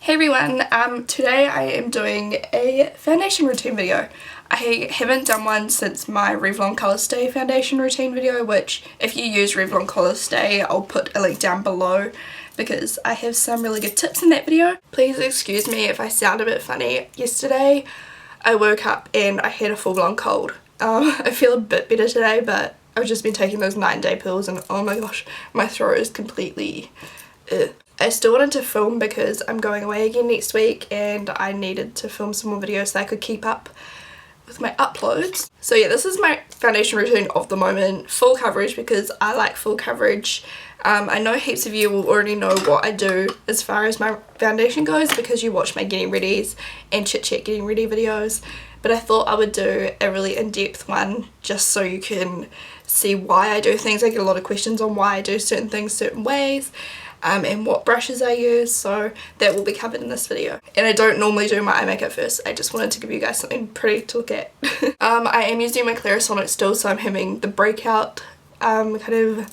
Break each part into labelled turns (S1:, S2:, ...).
S1: Hey everyone, today I am doing a foundation routine video. I haven't done one since my Revlon Colour Stay foundation routine video, which if you use Revlon Colour Stay I'll put a link down below because I have some really good tips in that video. Please excuse me if I sound a bit funny. Yesterday I woke up and I had a full-blown cold. I feel a bit better today, but I've just been taking those 9-day pills and oh my gosh, my throat is completely I still wanted to film because I'm going away again next week and I needed to film some more videos so I could keep up with my uploads. So yeah, this is my foundation routine of the moment. Full coverage because I like full coverage. I know heaps of you will already know what I do as far as my foundation goes because you watch my getting readies and chit chat getting ready videos, but I thought I would do a really in-depth one just so you can see why I do things. I get a lot of questions on why I do certain things certain ways. And what brushes I use, so that will be covered in this video. And I don't normally do my eye makeup first, I just wanted to give you guys something pretty to look at. I am using my Clarisonic still, so I'm having the breakout kind of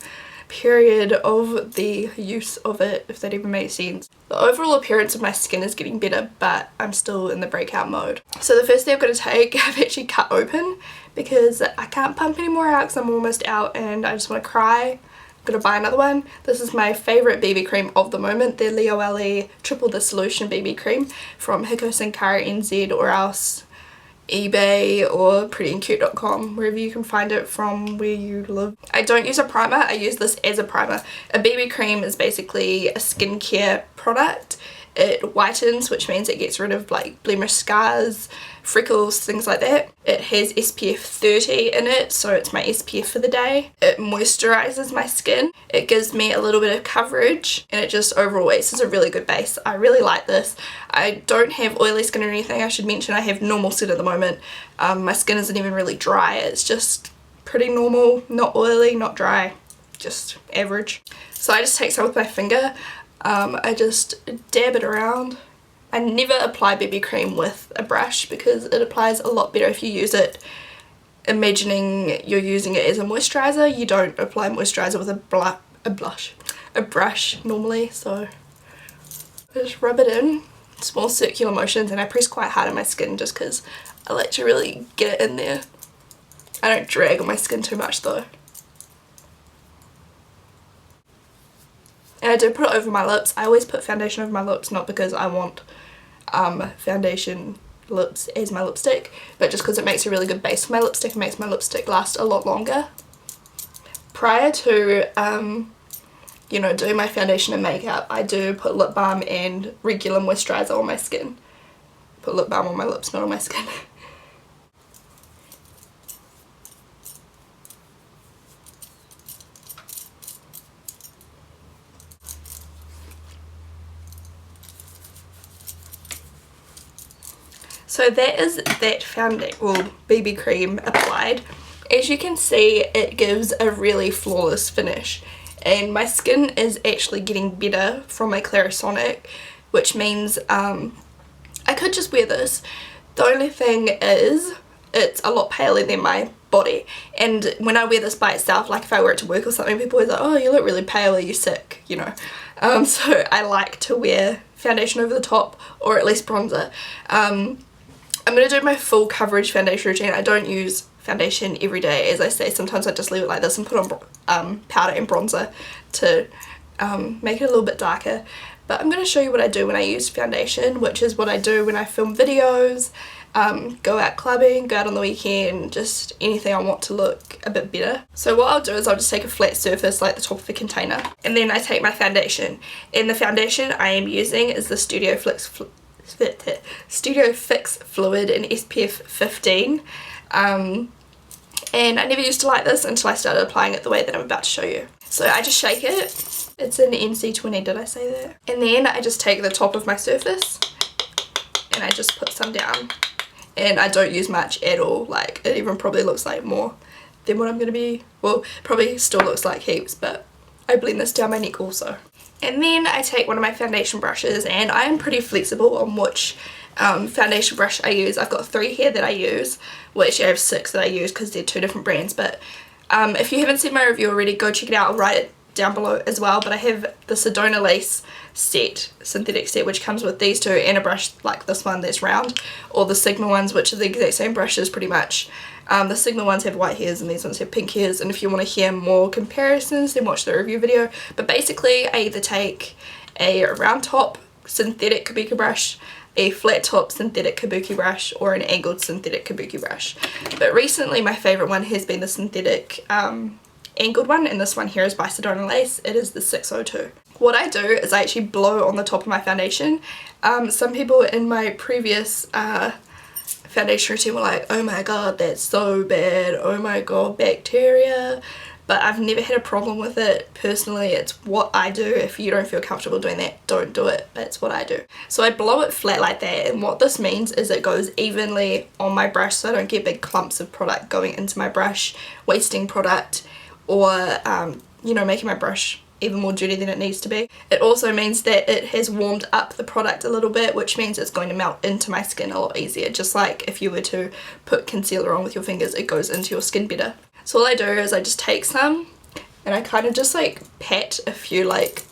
S1: period of the use of it, if that even makes sense. The overall appearance of my skin is getting better, but I'm still in the breakout mode. So the first thing I'm going to take, I've actually cut open because I can't pump anymore out because I'm almost out and I just want to cry. Gonna buy another one. This is my favourite BB cream of the moment, the Lioele Triple Dissolution BB cream from Hiko Sankara NZ or else eBay or prettyandcute.com, wherever you can find it from where you live. I don't use a primer, I use this as a primer. A BB cream is basically a skincare product. It whitens, which means it gets rid of like blemish scars, freckles, things like that. It has SPF 30 in it, so it's my SPF for the day. It moisturizes my skin. It gives me a little bit of coverage and it just overall acts as a really good base. I really like this. I don't have oily skin or anything. I should mention I have normal skin at the moment. My skin isn't even really dry. It's just pretty normal, not oily, not dry, just average. So I just take some with my finger. I just dab it around. I never apply BB cream with a brush because it applies a lot better if you use it imagining you're using it as a moisturizer. You don't apply moisturizer with a brush normally, so I just rub it in small circular motions and I press quite hard on my skin just because I like to really get it in there. I don't drag on my skin too much though. And I do put it over my lips. I always put foundation over my lips, not because I want foundation lips as my lipstick, but just because it makes a really good base for my lipstick and makes my lipstick last a lot longer. Prior to, you know, doing my foundation and makeup, I do put lip balm and regular moisturizer on my skin. Put lip balm on my lips, not on my skin. So that is that foundation, well, BB cream applied. As you can see, it gives a really flawless finish. And my skin is actually getting better from my Clarisonic, which means I could just wear this. The only thing is, it's a lot paler than my body. And when I wear this by itself, like if I wear it to work or something, people are like, oh, you look really pale, are you sick, you know. So I like to wear foundation over the top, or at least bronzer. I'm going to do my full coverage foundation routine. I don't use foundation every day, as I say. Sometimes I just leave it like this and put on powder and bronzer to make it a little bit darker. But I'm going to show you what I do when I use foundation, which is what I do when I film videos, go out clubbing, go out on the weekend, just anything I want to look a bit better. So what I'll do is I'll just take a flat surface like the top of a container, and then I take my foundation. And the foundation I am using is the Studio Fix Fluid in SPF 15. And I never used to like this until I started applying it the way that I'm about to show you. So I just shake it. It's an NC20, did I say that? And then I just take the top of my surface and I just put some down. And I don't use much at all. Like, it even probably looks like more than what I'm going to be. Well, probably still looks like heaps, but I blend this down my neck also. And then I take one of my foundation brushes, and I am pretty flexible on which foundation brush I use. I've got 3 here that I use, well actually I have 6 that I use because they're 2 different brands, but if you haven't seen my review already, go check it out. I'll write down below as well, but I have the Sedona Lace set, synthetic set, which comes with these two and a brush like this one that's round, or the Sigma ones, which are the exact same brushes pretty much. The Sigma ones have white hairs and these ones have pink hairs, and if you want to hear more comparisons then watch the review video. But basically I either take a round top synthetic kabuki brush, a flat top synthetic kabuki brush, or an angled synthetic kabuki brush. But recently my favourite one has been the synthetic angled one, and this one here is by Sedona Lace. It is the 602. What I do is I actually blow on the top of my foundation. Some people in my previous foundation routine were like, oh my god, that's so bad, oh my god, bacteria. But I've never had a problem with it personally. It's what I do. If you don't feel comfortable doing that, don't do it. That's what I do. So I blow it flat like that, and what this means is it goes evenly on my brush, so I don't get big clumps of product going into my brush, wasting product, or you know, making my brush even more dirty than it needs to be. It also means that it has warmed up the product a little bit, which means it's going to melt into my skin a lot easier. Just like if you were to put concealer on with your fingers, it goes into your skin better. So all I do is I just take some and I kind of just like pat a few, like,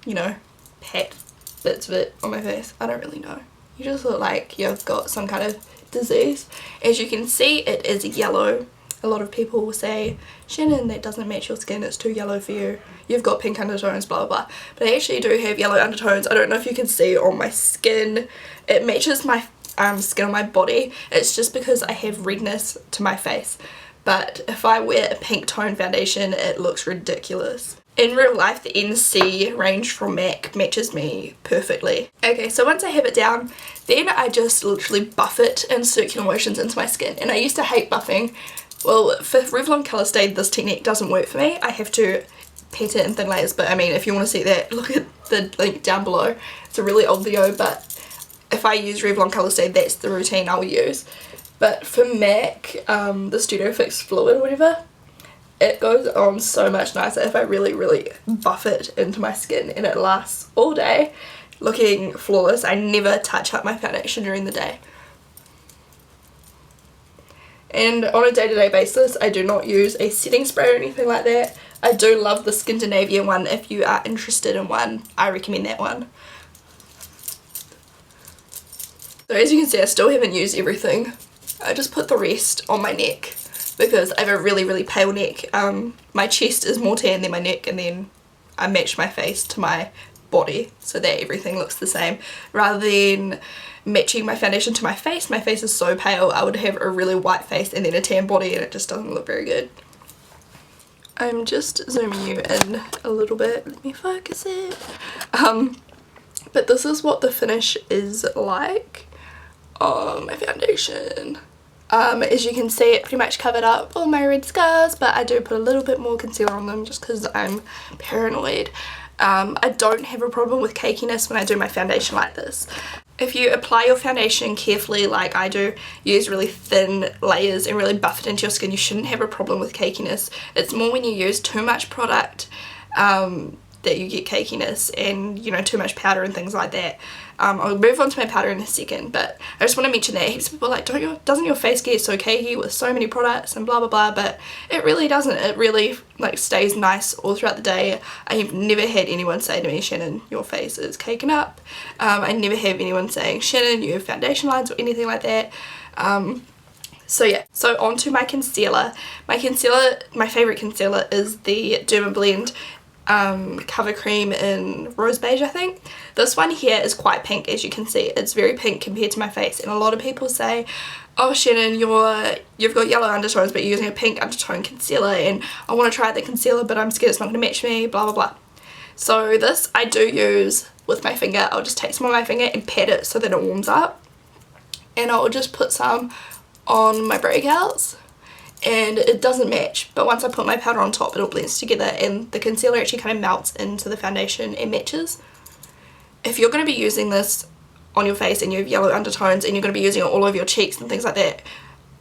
S1: you know, pat bits of it on my face. I don't really know. You just look like you've got some kind of disease. As you can see, it is yellow. A lot of people will say, Shannon, that doesn't match your skin, it's too yellow for you, you've got pink undertones, blah blah blah. But I actually do have yellow undertones. I don't know if you can see on my skin. It matches my skin on my body. It's just because I have redness to my face. But if I wear a pink tone foundation, it looks ridiculous. In real life, the NC range from MAC matches me perfectly. Okay, so once I have it down, then I just literally buff it in circular motions into my skin. And I used to hate buffing. Well, for Revlon Colour Stay, this technique doesn't work for me. I have to pat it in thin layers, but I mean, if you want to see that, look at the link down below. It's a really old video, but if I use Revlon Colour Stay, that's the routine I'll use. But for MAC, the Studio Fix Fluid or whatever, it goes on so much nicer if I really buff it into my skin, and it lasts all day looking flawless. I never touch up my foundation during the day. And on a day-to-day basis, I do not use a setting spray or anything like that. I do love the Skindinavia one. If you are interested in one, I recommend that one. So as you can see, I still haven't used everything. I just put the rest on my neck because I have a really pale neck. My chest is more tan than my neck, and then I match my face to my body so that everything looks the same, rather than matching my foundation to my face. My face is so pale, I would have a really white face and then a tan body, and it just doesn't look very good. I'm just zooming you in a little bit. Let me focus it. But this is what the finish is like on my foundation. As you can see, it pretty much covered up all my red scars, but I do put a little bit more concealer on them just because I'm paranoid. I don't have a problem with cakiness when I do my foundation like this. If you apply your foundation carefully like I do, use really thin layers and really buff it into your skin, you shouldn't have a problem with cakiness. It's more when you use too much product that you get cakiness, and you know, too much powder and things like that. I'll move on to my powder in a second, but I just want to mention that heaps of people are like, doesn't your face get so cakey with so many products and blah blah blah, but it really doesn't. It really like stays nice all throughout the day. I have never had anyone say to me, Shannon, your face is caking up. I never have anyone saying, Shannon, you have foundation lines or anything like that. So yeah, so on to my concealer. My favourite concealer is the Derma Blend cover cream in rose beige, I think. This one here is quite pink, as you can see. It's very pink compared to my face, and a lot of people say, oh Shannon, you've got yellow undertones but you're using a pink undertone concealer, and I want to try the concealer but I'm scared it's not going to match me, blah blah blah. So this I do use with my finger. I'll just take some on my finger and pat it so that it warms up, and I'll just put some on my breakouts, and it doesn't match, but once I put my powder on top, it all blends together and the concealer actually kind of melts into the foundation and matches. If you're going to be using this on your face and you have yellow undertones and you're going to be using it all over your cheeks and things like that,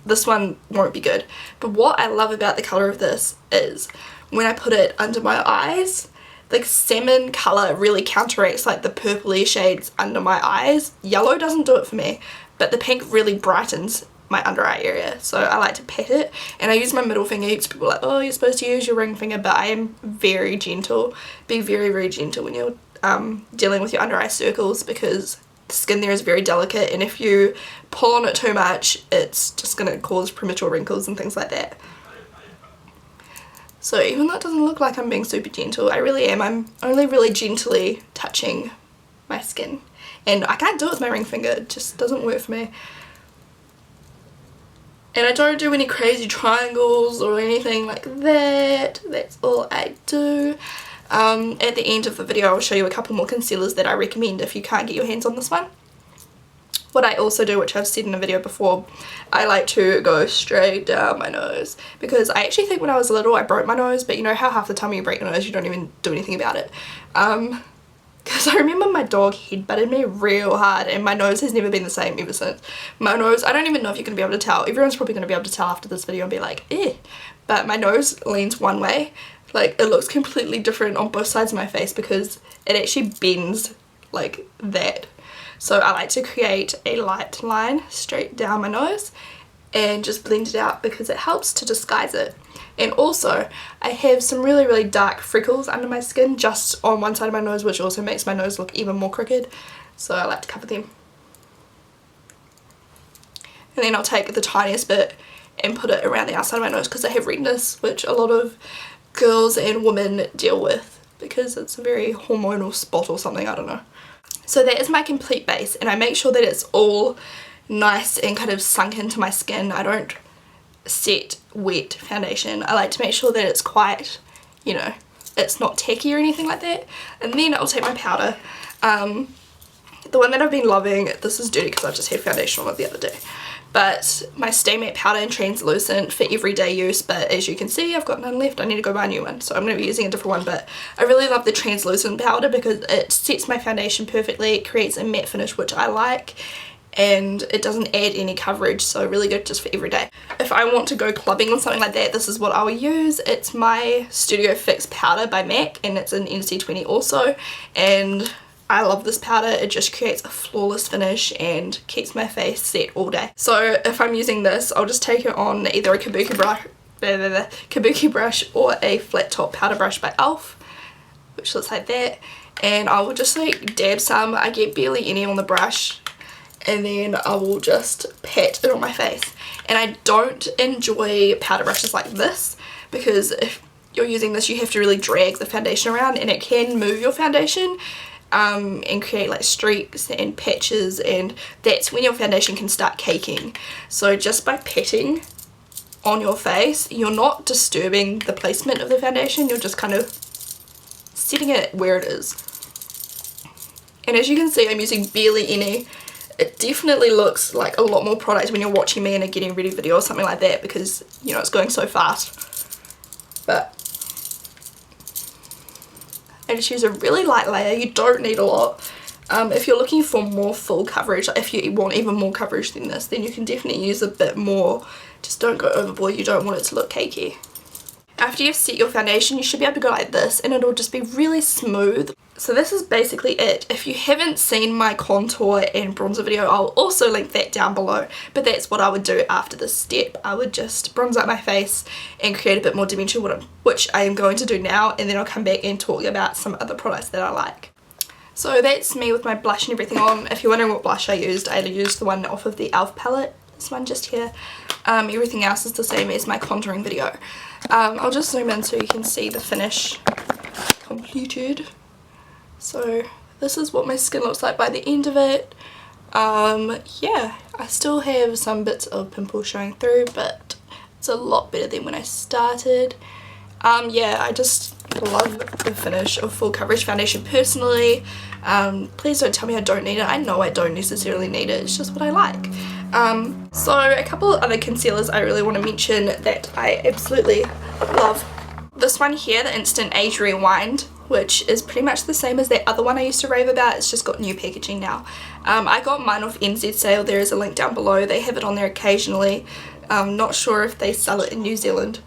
S1: this one won't be good. But what I love about the colour of this is when I put it under my eyes, the salmon colour really counteracts like the purpley shades under my eyes. Yellow doesn't do it for me, but the pink really brightens my under eye area. So I like to pat it, and I use my middle finger. People are like, oh, you're supposed to use your ring finger, but I am very gentle. Be very, very gentle when you're dealing with your under eye circles, because the skin there is very delicate, and if you pull on it too much, it's just going to cause premature wrinkles and things like that. So even though it doesn't look like I'm being super gentle, I really am. I'm only really gently touching my skin, and I can't do it with my ring finger. It just doesn't work for me. And I don't do any crazy triangles or anything like that. That's all I do. At the end of the video I'll show you a couple more concealers that I recommend if you can't get your hands on this one. What I also do, which I've said in a video before, I like to go straight down my nose, because I actually think when I was little I broke my nose, but you know how half the time when you break your nose you don't even do anything about it. Because I remember my dog headbutted me real hard, and my nose has never been the same ever since. My nose, I don't even know if you're going to be able to tell. Everyone's probably going to be able to tell after this video and be like, eh. But my nose leans one way. Like, it looks completely different on both sides of my face because it actually bends like that. So I like to create a light line straight down my nose and just blend it out because it helps to disguise it. And also I have some really, really dark freckles under my skin just on one side of my nose, which also makes my nose look even more crooked. So I like to cover them. And then I'll take the tiniest bit and put it around the outside of my nose because I have redness, which a lot of girls and women deal with because it's a very hormonal spot or something, I don't know. So that is my complete base, and I make sure that it's all nice and kind of sunk into my skin. I don't set wet foundation. I like to make sure that it's quite, you know, it's not tacky or anything like that. And then I'll take my powder. The one that I've been loving, this is dirty because I just had foundation on it the other day, but my Stay Matte powder in translucent for everyday use, but as you can see I've got none left. I need to go buy a new one, so I'm going to be using a different one. But I really love the translucent powder because it sets my foundation perfectly. It creates a matte finish, which I like, and it doesn't add any coverage, so really good just for everyday. If I want to go clubbing or something like that, this is what I will use. It's my Studio Fix powder by MAC, and it's an NC20 also, and I love this powder. It just creates a flawless finish and keeps my face set all day. So if I'm using this, I'll just take it on either a kabuki brush or a flat top powder brush by e.l.f., which looks like that, and I will just like dab some. I get barely any on the brush, and then I will just pat it on my face. And I don't enjoy powder brushes like this because if you're using this you have to really drag the foundation around, and it can move your foundation and create like streaks and patches, and that's when your foundation can start caking. So just by patting on your face, you're not disturbing the placement of the foundation, you're just kind of setting it where it is. And as you can see, I'm using barely any. It definitely looks like a lot more product when you're watching me in a getting ready video or something like that, because you know it's going so fast. But I just use a really light layer. You don't need a lot. If you're looking for more full coverage, like if you want even more coverage than this, then you can definitely use a bit more. Just don't go overboard. You don't want it to look cakey. After you've set your foundation, you should be able to go like this and it'll just be really smooth. So this is basically it. If you haven't seen my contour and bronzer video, I'll also link that down below. But that's what I would do after this step. I would just bronze up my face and create a bit more dimension, which I am going to do now, and then I'll come back and talk about some other products that I like. So that's me with my blush and everything on. If you're wondering what blush I used the one off of the e.l.f. palette. This one just here. Everything else is the same as my contouring video. I'll just zoom in so you can see the finish completed. So this is what my skin looks like by the end of it. Yeah, I still have some bits of pimples showing through, but it's a lot better than when I started. Yeah, I just love the finish of full coverage foundation personally. Please don't tell me I don't need it. I know I don't necessarily need it, it's just what I like. So a couple of other concealers I really want to mention that I absolutely love. This one here, the Instant Age Rewind, which is pretty much the same as that other one I used to rave about. It's just got new packaging now. I got mine off NZ sale. There is a link down below. They have it on there occasionally. Not sure if they sell it in New Zealand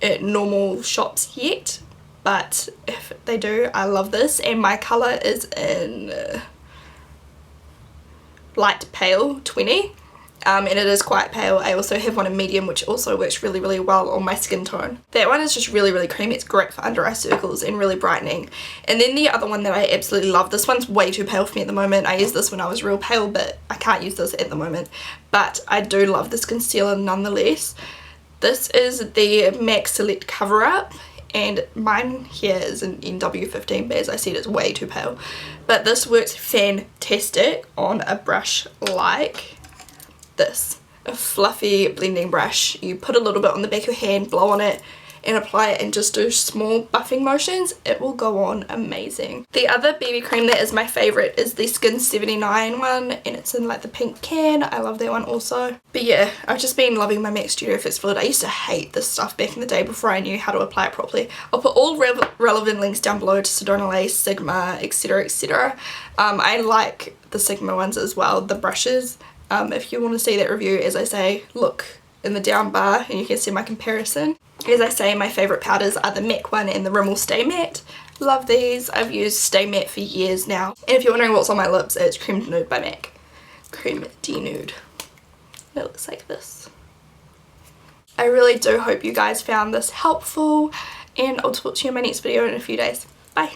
S1: at normal shops yet, but if they do, I love this. And my colour is in light pale 20, and it is quite pale. I also have one in medium, which also works really, really well on my skin tone. That one is just really, really creamy. It's great for under eye circles and really brightening. And then the other one that I absolutely love, this one's way too pale for me at the moment. I used this when I was real pale, but I can't use this at the moment. But I do love this concealer nonetheless. This is the MAC Select Cover Up, and mine here is an NW15, but as I said, it's way too pale. But this works fantastic on a brush like this, a fluffy blending brush. You put a little bit on the back of your hand, blow on it, and apply it and just do small buffing motions. It will go on amazing. The other BB cream that is my favourite is the Skin 79 one, and it's in like the pink can. I love that one also. But yeah, I've just been loving my MAC Studio Fix fluid. I used to hate this stuff back in the day before I knew how to apply it properly. I'll put all relevant links down below to Sedona, Sigma, etc, etc. I like the Sigma ones as well, the brushes. If you want to see that review, as I say, look in the down bar and you can see my comparison. As I say, my favourite powders are the MAC one and the Rimmel Stay Matte. Love these. I've used Stay Matte for years now. And if you're wondering what's on my lips, it's Creme de Nude by MAC. Creme de Nude. It looks like this. I really do hope you guys found this helpful, and I'll talk to you in my next video in a few days. Bye.